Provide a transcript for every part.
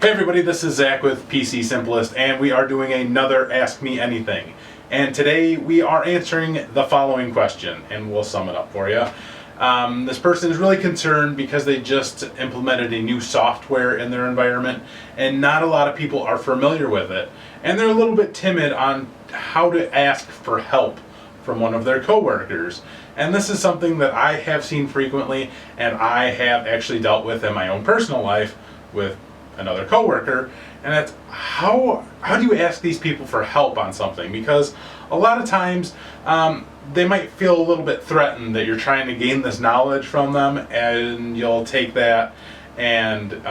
Hey everybody, this is Zach with PC Simplest, and we are doing another Ask Me Anything. And today we are answering the following question, and we'll sum it up for you. This person is really concerned because they just implemented a new software in their environment, and not a lot of people are familiar with it. And they're a little bit timid on how to ask for help from one of their coworkers. And this is something that I have seen frequently, and I have actually dealt with in my own personal life with another coworker. And that's how do you ask these people for help on something? Because a lot of times they might feel a little bit threatened that you're trying to gain this knowledge from them, and you'll take that and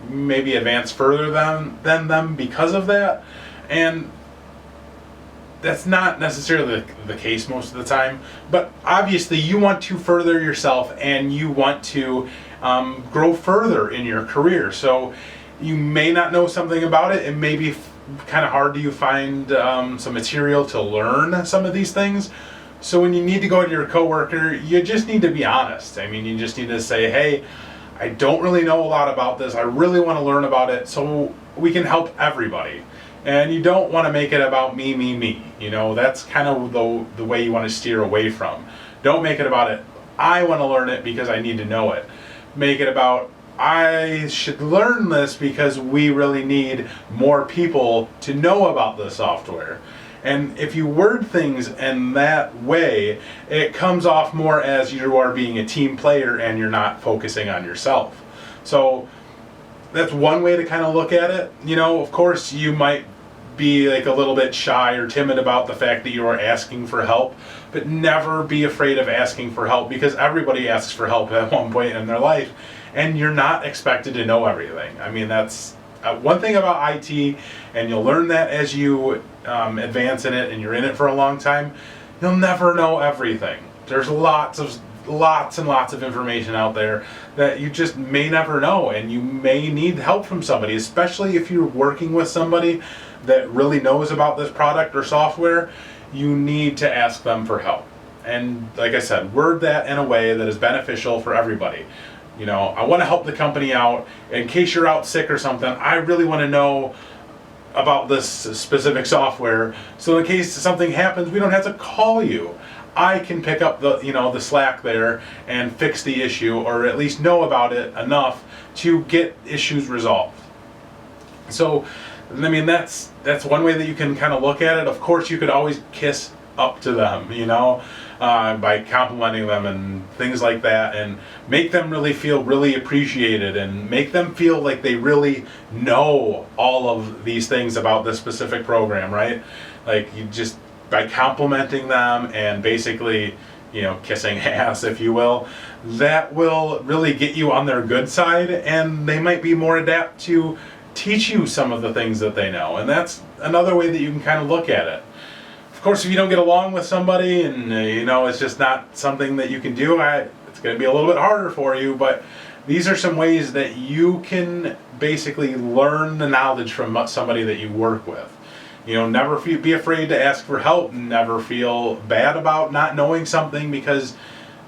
maybe advance further than them because of that. And that's not necessarily the case most of the time, but obviously you want to further yourself and you want to grow further in your career. So you may not know something about it. It may be kind of hard to find some material to learn some of these things. So when you need to go to your coworker, you just need to be honest. I mean, you just need to say, hey, I don't really know a lot about this. I really want to learn about it so we can help everybody. And you don't want to make it about me. You know, that's kind of the way you want to steer away from. Don't make it about it. I want to learn it because I need to know it. Make it about, I should learn this because we really need more people to know about the software. And if you word things in that way, it comes off more as you are being a team player and you're not focusing on yourself. So that's one way to kind of look at it. You know, of course, you might be like a little bit shy or timid about the fact that you are asking for help, but never be afraid of asking for help, because everybody asks for help at one point in their life, and you're not expected to know everything. I mean, that's one thing about IT, and you'll learn that as you advance in it and you're in it for a long time. You'll never know everything. There's lots and lots of information out there that you just may never know, and you may need help from somebody, especially if you're working with somebody that really knows about this product or software. You need to ask them for help. And like I said, word that in a way that is beneficial for everybody. You know, I want to help the company out. In case you're out sick or something, I really want to know about this specific software, so in case something happens, we don't have to call you. I can pick up the slack there and fix the issue, or at least know about it enough to get issues resolved. So, I mean, that's one way that you can kind of look at it. Of course, you could always kiss up to them, you know, by complimenting them and things like that, and make them really feel really appreciated, and make them feel like they really know all of these things about this specific program, right? Like, you just, by complimenting them and basically, you know, kissing ass, if you will, that will really get you on their good side, and they might be more adept to teach you some of the things that they know. And that's another way that you can kind of look at it. Of course, if you don't get along with somebody and you know, it's just not something that you can do, it's going to be a little bit harder for you, but these are some ways that you can basically learn the knowledge from somebody that you work with. You know, never be afraid to ask for help. Never feel bad about not knowing something, because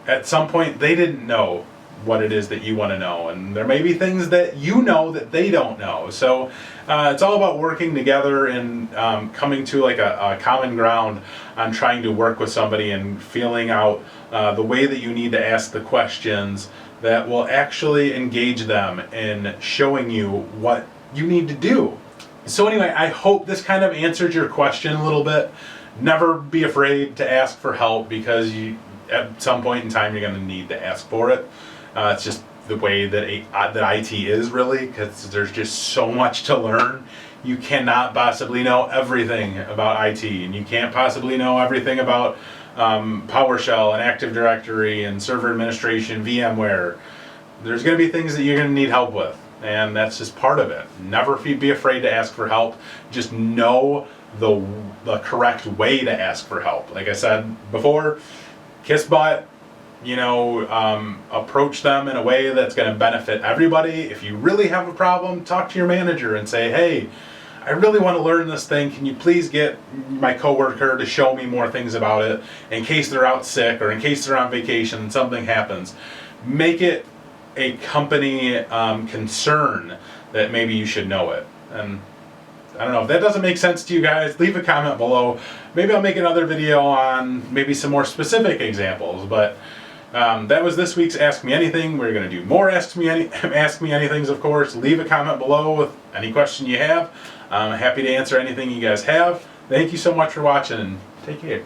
at some point they didn't know what it is that you want to know, and there may be things that you know that they don't know. So it's all about working together and coming to like a common ground on trying to work with somebody and feeling out the way that you need to ask the questions that will actually engage them in showing you what you need to do. So anyway, I hope this kind of answered your question a little bit. Never be afraid to ask for help, because at some point in time you're going to need to ask for it. It's just the way that IT is, really, because there's just so much to learn. You cannot possibly know everything about IT, and you can't possibly know everything about PowerShell and Active Directory and server administration, VMware. There's going to be things that you're going to need help with, and that's just part of it. Never be afraid to ask for help. Just know the correct way to ask for help. Like I said before, kiss butt. You know, approach them in a way that's going to benefit everybody. If you really have a problem, talk to your manager and say, hey, I really want to learn this thing. Can you please get my coworker to show me more things about it in case they're out sick or in case they're on vacation and something happens. Make it a company concern that maybe you should know it. And I don't know if that doesn't make sense to you guys. Leave a comment below. Maybe I'll make another video on maybe some more specific examples. But that was this week's Ask Me Anything. We're going to do more Ask Me Anythings, of course. Leave a comment below with any question you have. I'm happy to answer anything you guys have. Thank you so much for watching, and take care.